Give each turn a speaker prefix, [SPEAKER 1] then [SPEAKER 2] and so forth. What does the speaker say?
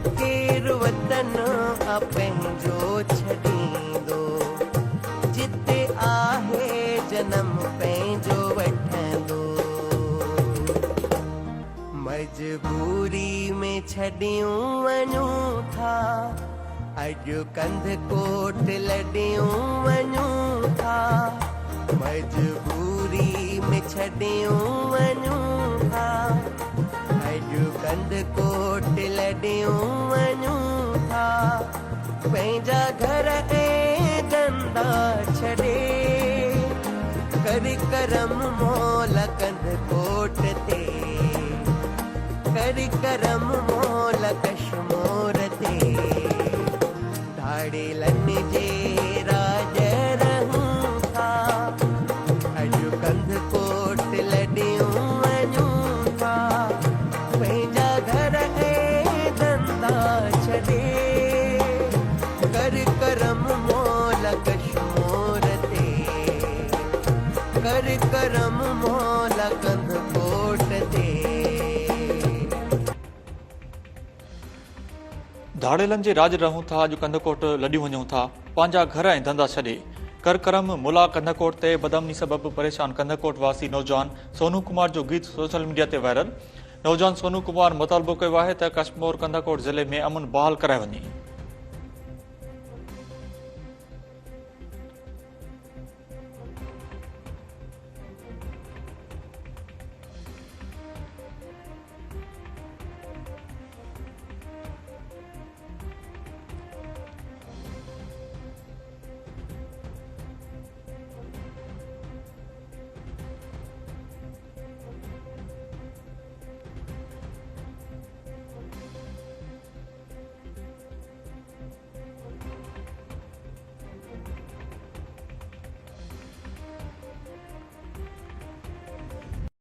[SPEAKER 1] केर वतन पंहिंजो छॾींदो, जिते आहे जनम पंहिंजो वठंदो। मजबूरी में छॾियूं वञूं था, अॼु कंध कोट लॾियूं वञूं था। मजबूरी में छॾियूं वञूं था, अॼु कंध कोट लॾियूं वञूं था। पंहिंजा घर ऐं धंधा छॾे कर करम मोल कंध कोट ते, कर करम मोल कश्मोर ते। धाड़ेलनि जे राज रहूं था, अॼु कंध कोट लॾियूं वञूं था। पंहिंजा घर ऐं धंधा छॾे कर करम मोल कश्मोर ते, कर करम मोल कंध कोट ते।
[SPEAKER 2] धाड़ेलनि जे राज रहूं था, अॼु कंधकोट लॾियूं वञूं था। पंहिंजा घर ऐं धंधा छॾे कर करम मुला कंधकोट ते। बदमनी सबबि परेशान कंधकोट वासी नौजवान सोनू कुमार जो गीत सोशल मीडिया ते वायरल। नौजवान सोनू कुमार मुतालबो कयो आहे त कश्मीर कंधकोट ज़िले में अमन बहाल कराए वञे।